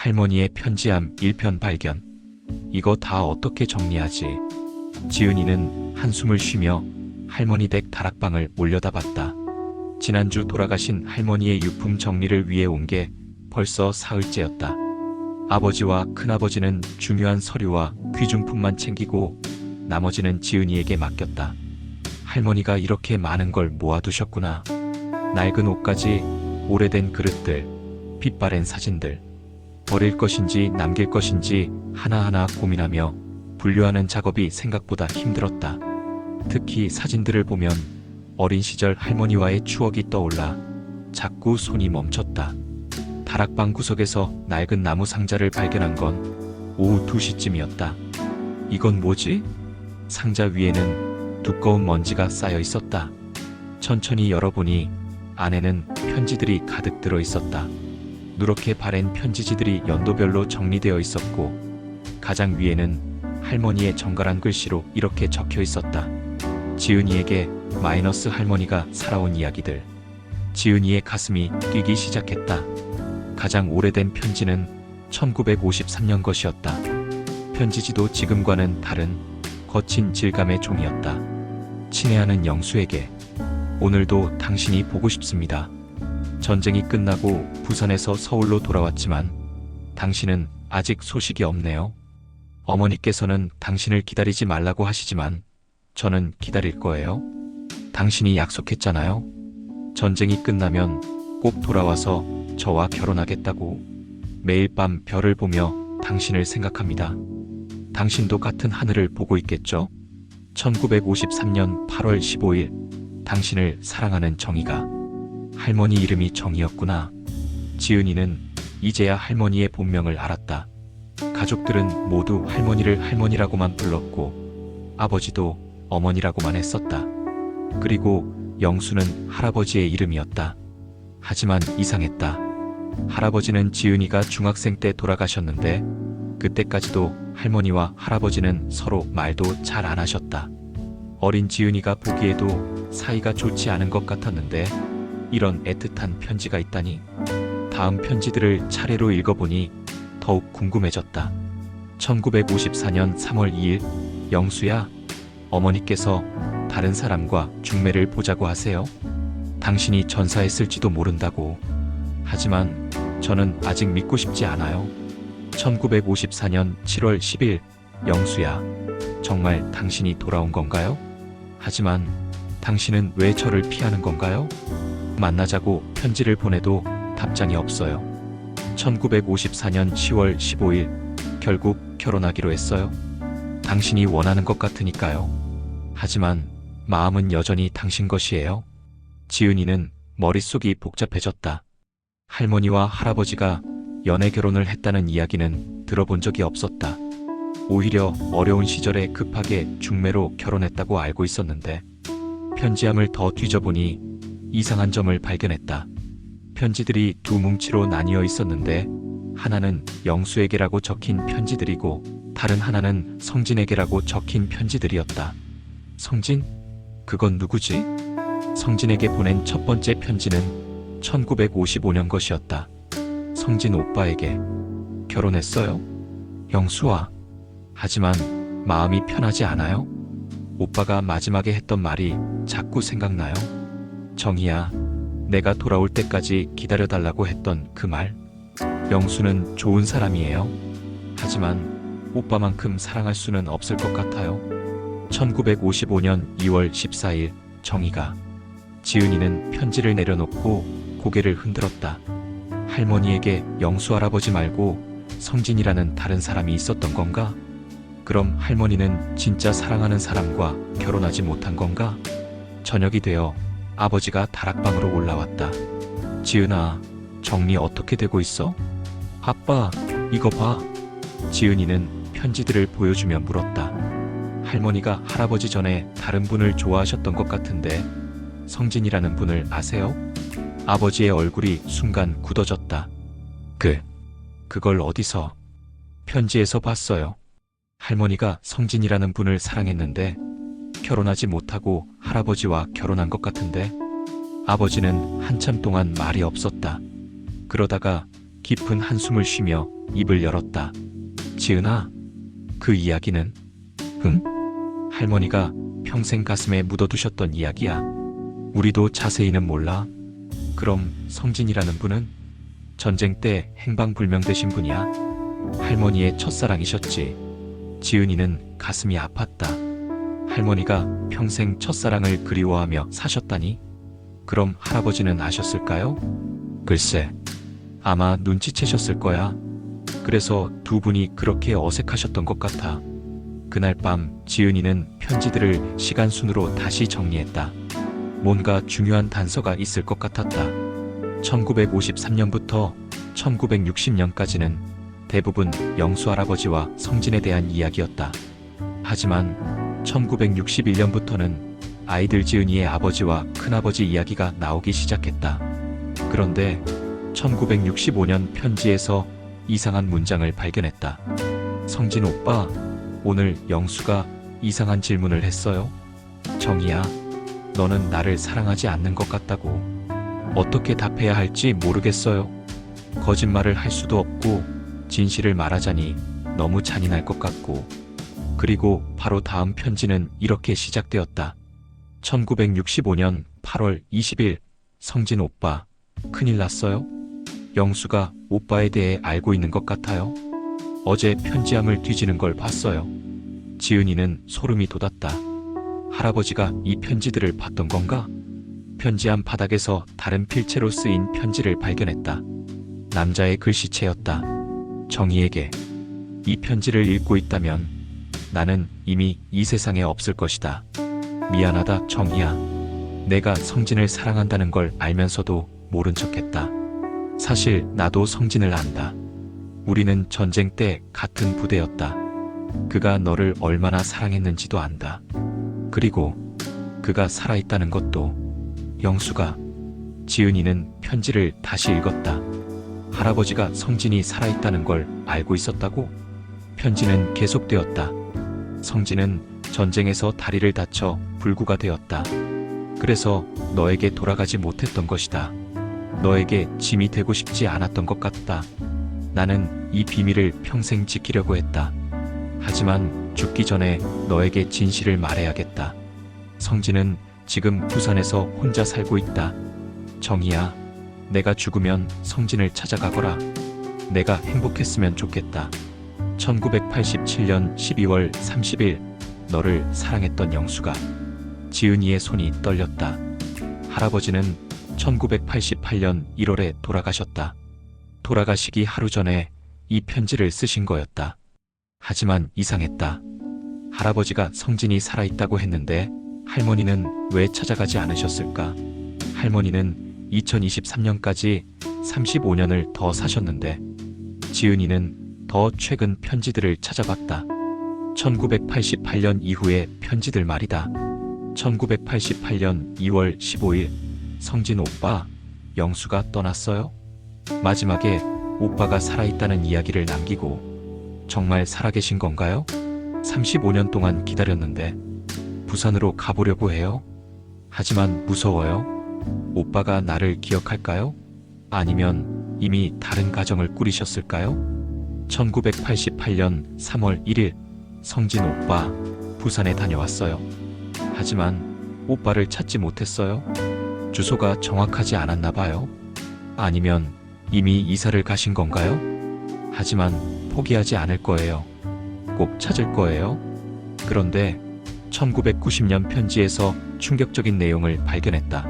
할머니의 편지함 1편 발견. 이거 다 어떻게 정리하지? 지은이는 한숨을 쉬며 할머니 댁 다락방을 올려다봤다. 지난주 돌아가신 할머니의 유품 정리를 위해 온 게 벌써 사흘째였다. 아버지와 큰아버지는 중요한 서류와 귀중품만 챙기고 나머지는 지은이에게 맡겼다. 할머니가 이렇게 많은 걸 모아두셨구나. 낡은 옷까지, 오래된 그릇들, 빛바랜 사진들. 버릴 것인지 남길 것인지 하나하나 고민하며 분류하는 작업이 생각보다 힘들었다. 특히 사진들을 보면 어린 시절 할머니와의 추억이 떠올라 자꾸 손이 멈췄다. 다락방 구석에서 낡은 나무 상자를 발견한 건 오후 2시쯤이었다. 이건 뭐지? 상자 위에는 두꺼운 먼지가 쌓여 있었다. 천천히 열어보니 안에는 편지들이 가득 들어 있었다. 누렇게 바랜 편지지들이 연도별로 정리되어 있었고 가장 위에는 할머니의 정갈한 글씨로 이렇게 적혀 있었다. 지은이에게 마이너스 할머니가 살아온 이야기들. 지은이의 가슴이 뛰기 시작했다. 가장 오래된 편지는 1953년 것이었다. 편지지도 지금과는 다른 거친 질감의 종이었다. 친애하는 영수에게. 오늘도 당신이 보고 싶습니다. 전쟁이 끝나고 부산에서 서울로 돌아왔지만 당신은 아직 소식이 없네요. 어머니께서는 당신을 기다리지 말라고 하시지만 저는 기다릴 거예요. 당신이 약속했잖아요. 전쟁이 끝나면 꼭 돌아와서 저와 결혼하겠다고. 매일 밤 별을 보며 당신을 생각합니다. 당신도 같은 하늘을 보고 있겠죠? 1953년 8월 15일 당신을 사랑하는 정희가. 할머니 이름이 정희였구나. 지은이는 이제야 할머니의 본명을 알았다. 가족들은 모두 할머니를 할머니라고만 불렀고 아버지도 어머니라고만 했었다. 그리고 영수는 할아버지의 이름이었다. 하지만 이상했다. 할아버지는 지은이가 중학생 때 돌아가셨는데 그때까지도 할머니와 할아버지는 서로 말도 잘 안 하셨다. 어린 지은이가 보기에도 사이가 좋지 않은 것 같았는데 이런 애틋한 편지가 있다니. 다음 편지들을 차례로 읽어보니 더욱 궁금해졌다. 1954년 3월 2일 영수야, 어머니께서 다른 사람과 중매를 보자고 하세요. 당신이 전사했을지도 모른다고. 하지만 저는 아직 믿고 싶지 않아요. 1954년 7월 10일 영수야, 정말 당신이 돌아온 건가요? 하지만 당신은 왜 저를 피하는 건가요? 만나자고 편지를 보내도 답장이 없어요. 1954년 10월 15일 결국 결혼하기로 했어요. 당신이 원하는 것 같으니까요. 하지만 마음은 여전히 당신 것이에요. 지은이는 머릿속이 복잡해졌다. 할머니와 할아버지가 연애 결혼을 했다는 이야기는 들어본 적이 없었다. 오히려 어려운 시절에 급하게 중매로 결혼했다고 알고 있었는데 편지함을 더 뒤져보니 이상한 점을 발견했다. 편지들이 두 뭉치로 나뉘어 있었는데 하나는 영수에게라고 적힌 편지들이고 다른 하나는 성진에게라고 적힌 편지들이었다. 성진? 그건 누구지? 성진에게 보낸 첫 번째 편지는 1955년 것이었다. 성진 오빠에게. 결혼했어요? 영수와. 하지만 마음이 편하지 않아요? 오빠가 마지막에 했던 말이 자꾸 생각나요. 정희야, 내가 돌아올 때까지 기다려달라고 했던 그 말. 영수는 좋은 사람이에요. 하지만 오빠만큼 사랑할 수는 없을 것 같아요. 1955년 2월 14일 정희가. 지은이는 편지를 내려놓고 고개를 흔들었다. 할머니에게 영수 할아버지 말고 성진이라는 다른 사람이 있었던 건가? 그럼 할머니는 진짜 사랑하는 사람과 결혼하지 못한 건가? 저녁이 되어 아버지가 다락방으로 올라왔다. 지은아, 정리 어떻게 되고 있어? 아빠, 이거 봐. 지은이는 편지들을 보여주며 물었다. 할머니가 할아버지 전에 다른 분을 좋아하셨던 것 같은데 성진이라는 분을 아세요? 아버지의 얼굴이 순간 굳어졌다. 그걸 어디서? 편지에서 봤어요. 할머니가 성진이라는 분을 사랑했는데 결혼하지 못하고 할아버지와 결혼한 것 같은데. 아버지는 한참 동안 말이 없었다. 그러다가 깊은 한숨을 쉬며 입을 열었다. 지은아, 그 이야기는? 응? 할머니가 평생 가슴에 묻어두셨던 이야기야. 우리도 자세히는 몰라. 그럼 성진이라는 분은? 전쟁 때 행방불명되신 분이야. 할머니의 첫사랑이셨지. 지은이는 가슴이 아팠다. 할머니가 평생 첫사랑을 그리워하며 사셨다니? 그럼 할아버지는 아셨을까요? 글쎄, 아마 눈치채셨을 거야. 그래서 두 분이 그렇게 어색하셨던 것 같아. 그날 밤 지은이는 편지들을 시간순으로 다시 정리했다. 뭔가 중요한 단서가 있을 것 같았다. 1953년부터 1960년까지는 대부분 영수 할아버지와 성진에 대한 이야기였다. 하지만 1961년부터는 아이들 지은이의 아버지와 큰아버지 이야기가 나오기 시작했다. 그런데 1965년 편지에서 이상한 문장을 발견했다. 성진 오빠, 오늘 영수가 이상한 질문을 했어요. 정희야, 너는 나를 사랑하지 않는 것 같다고. 어떻게 답해야 할지 모르겠어요. 거짓말을 할 수도 없고 진실을 말하자니 너무 잔인할 것 같고. 그리고 바로 다음 편지는 이렇게 시작되었다. 1965년 8월 20일, 성진 오빠, 큰일 났어요. 영수가 오빠에 대해 알고 있는 것 같아요. 어제 편지함을 뒤지는 걸 봤어요. 지은이는 소름이 돋았다. 할아버지가 이 편지들을 봤던 건가? 편지함 바닥에서 다른 필체로 쓰인 편지를 발견했다. 남자의 글씨체였다. 정희에게. 이 편지를 읽고 있다면 나는 이미 이 세상에 없을 것이다. 미안하다, 정희야. 내가 성진을 사랑한다는 걸 알면서도 모른 척했다. 사실 나도 성진을 안다. 우리는 전쟁 때 같은 부대였다. 그가 너를 얼마나 사랑했는지도 안다. 그리고 그가 살아있다는 것도. 영수가. 지은이는 편지를 다시 읽었다. 할아버지가 성진이 살아있다는 걸 알고 있었다고? 편지는 계속되었다. 성진은 전쟁에서 다리를 다쳐 불구가 되었다. 그래서 너에게 돌아가지 못했던 것이다. 너에게 짐이 되고 싶지 않았던 것 같다. 나는 이 비밀을 평생 지키려고 했다. 하지만 죽기 전에 너에게 진실을 말해야겠다. 성진은 지금 부산에서 혼자 살고 있다. 정희야, 내가 죽으면 성진을 찾아가거라. 내가 행복했으면 좋겠다. 1987년 12월 30일, 너를 사랑했던 영수가. 지은이의 손이 떨렸다. 할아버지는 1988년 1월에 돌아가셨다. 돌아가시기 하루 전에 이 편지를 쓰신 거였다. 하지만 이상했다. 할아버지가 성진이 살아있다고 했는데 할머니는 왜 찾아가지 않으셨을까? 할머니는 2023년까지 35년을 더 사셨는데. 지은이는 더 최근 편지들을 찾아봤다. 1988년 이후의 편지들 말이다. 1988년 2월 15일, 성진 오빠, 영수가 떠났어요? 마지막에 오빠가 살아있다는 이야기를 남기고. 정말 살아계신 건가요? 35년 동안 기다렸는데. 부산으로 가보려고 해요. 하지만 무서워요. 오빠가 나를 기억할까요? 아니면 이미 다른 가정을 꾸리셨을까요? 1988년 3월 1일, 성진 오빠, 부산에 다녀왔어요. 하지만 오빠를 찾지 못했어요. 주소가 정확하지 않았나 봐요. 아니면 이미 이사를 가신 건가요? 하지만 포기하지 않을 거예요. 꼭 찾을 거예요. 그런데 1990년 편지에서 충격적인 내용을 발견했다.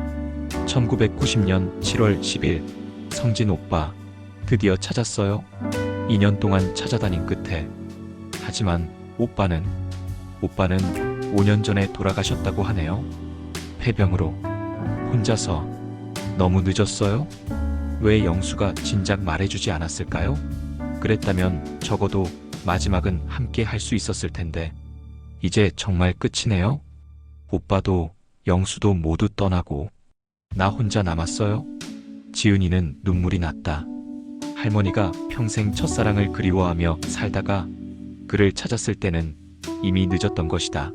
1990년 7월 10일, 성진 오빠, 드디어 찾았어요. 2년 동안 찾아다닌 끝에. 하지만 오빠는 5년 전에 돌아가셨다고 하네요. 폐병으로. 혼자서. 너무 늦었어요? 왜 영수가 진작 말해주지 않았을까요? 그랬다면 적어도 마지막은 함께 할 수 있었을 텐데. 이제 정말 끝이네요. 오빠도 영수도 모두 떠나고 나 혼자 남았어요. 지은이는 눈물이 났다. 할머니가 평생 첫사랑을 그리워하며 살다가 그를 찾았을 때는 이미 늦었던 것이다.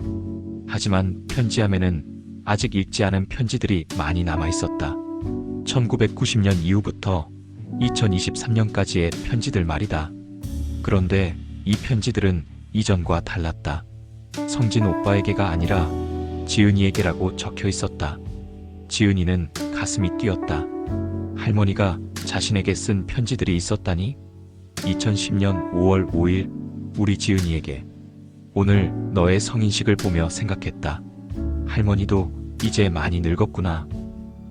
하지만 편지함에는 아직 읽지 않은 편지들이 많이 남아 있었다. 1990년 이후부터 2023년까지의 편지들 말이다. 그런데 이 편지들은 이전과 달랐다. 성진 오빠에게가 아니라 지은이에게라고 적혀 있었다. 지은이는 가슴이 뛰었다. 할머니가 자신에게 쓴 편지들이 있었다니? 2010년 5월 5일 우리 지은이에게. 오늘 너의 성인식을 보며 생각했다. 할머니도 이제 많이 늙었구나.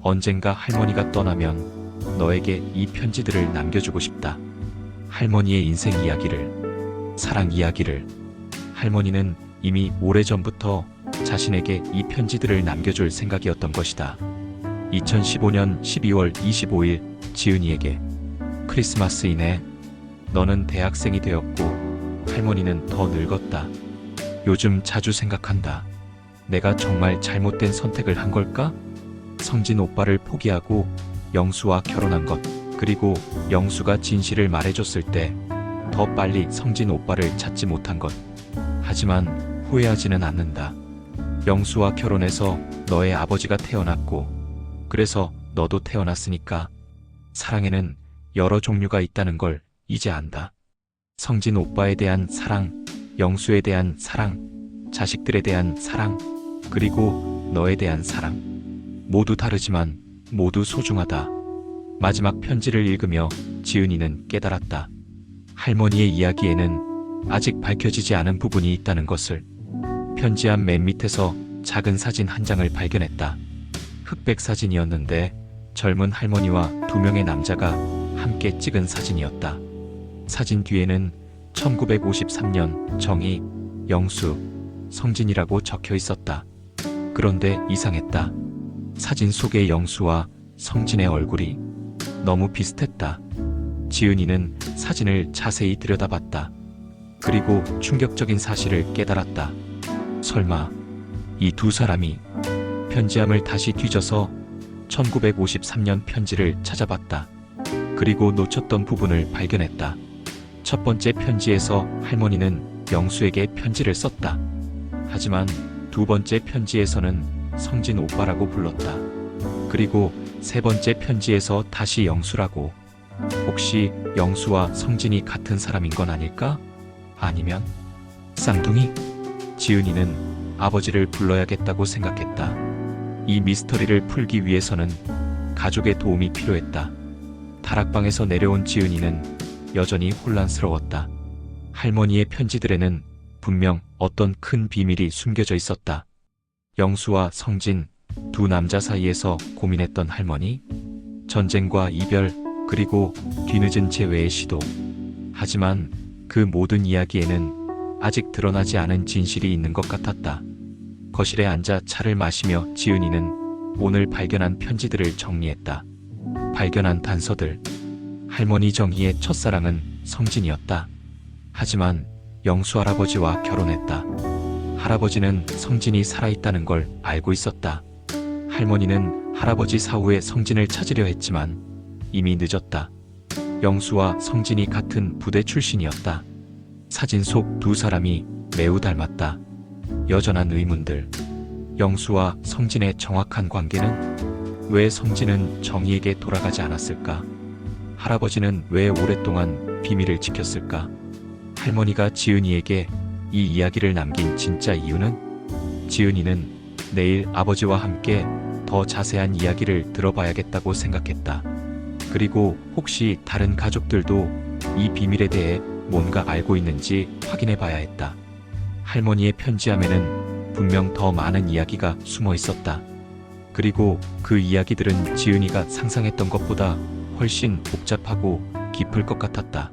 언젠가 할머니가 떠나면 너에게 이 편지들을 남겨주고 싶다. 할머니의 인생 이야기를, 사랑 이야기를. 할머니는 이미 오래전부터 자신에게 이 편지들을 남겨줄 생각이었던 것이다. 2015년 12월 25일 지은이에게. 크리스마스이네. 너는 대학생이 되었고 할머니는 더 늙었다. 요즘 자주 생각한다. 내가 정말 잘못된 선택을 한 걸까? 성진 오빠를 포기하고 영수와 결혼한 것, 그리고 영수가 진실을 말해줬을 때 더 빨리 성진 오빠를 찾지 못한 것. 하지만 후회하지는 않는다. 영수와 결혼해서 너의 아버지가 태어났고, 그래서 너도 태어났으니까. 사랑에는 여러 종류가 있다는 걸 이제 안다. 성진 오빠에 대한 사랑, 영수에 대한 사랑, 자식들에 대한 사랑, 그리고 너에 대한 사랑. 모두 다르지만 모두 소중하다. 마지막 편지를 읽으며 지은이는 깨달았다. 할머니의 이야기에는 아직 밝혀지지 않은 부분이 있다는 것을. 편지 앞 맨 밑에서 작은 사진 한 장을 발견했다. 흑백 사진이었는데 젊은 할머니와 두 명의 남자가 함께 찍은 사진이었다. 사진 뒤에는 1953년 정희, 영수, 성진이라고 적혀 있었다. 그런데 이상했다. 사진 속의 영수와 성진의 얼굴이 너무 비슷했다. 지은이는 사진을 자세히 들여다봤다. 그리고 충격적인 사실을 깨달았다. 설마 이 두 사람이. 편지함을 다시 뒤져서 1953년 편지를 찾아봤다. 그리고 놓쳤던 부분을 발견했다. 첫 번째 편지에서 할머니는 영수에게 편지를 썼다. 하지만 두 번째 편지에서는 성진 오빠라고 불렀다. 그리고 세 번째 편지에서 다시 영수라고. 혹시 영수와 성진이 같은 사람인 건 아닐까? 아니면 쌍둥이? 지은이는 아버지를 불러야겠다고 생각했다. 이 미스터리를 풀기 위해서는 가족의 도움이 필요했다. 다락방에서 내려온 지은이는 여전히 혼란스러웠다. 할머니의 편지들에는 분명 어떤 큰 비밀이 숨겨져 있었다. 영수와 성진, 두 남자 사이에서 고민했던 할머니, 전쟁과 이별, 그리고 뒤늦은 재회의 시도. 하지만 그 모든 이야기에는 아직 드러나지 않은 진실이 있는 것 같았다. 거실에 앉아 차를 마시며 지은이는 오늘 발견한 편지들을 정리했다. 발견한 단서들. 할머니 정희의 첫사랑은 성진이었다. 하지만 영수 할아버지와 결혼했다. 할아버지는 성진이 살아있다는 걸 알고 있었다. 할머니는 할아버지 사후에 성진을 찾으려 했지만 이미 늦었다. 영수와 성진이 같은 부대 출신이었다. 사진 속 두 사람이 매우 닮았다. 여전한 의문들. 영수와 성진의 정확한 관계는? 왜 성진은 정희에게 돌아가지 않았을까? 할아버지는 왜 오랫동안 비밀을 지켰을까? 할머니가 지은이에게 이 이야기를 남긴 진짜 이유는? 지은이는 내일 아버지와 함께 더 자세한 이야기를 들어봐야겠다고 생각했다. 그리고 혹시 다른 가족들도 이 비밀에 대해 뭔가 알고 있는지 확인해 봐야 했다. 할머니의 편지함에는 분명 더 많은 이야기가 숨어 있었다. 그리고 그 이야기들은 지은이가 상상했던 것보다 훨씬 복잡하고 깊을 것 같았다.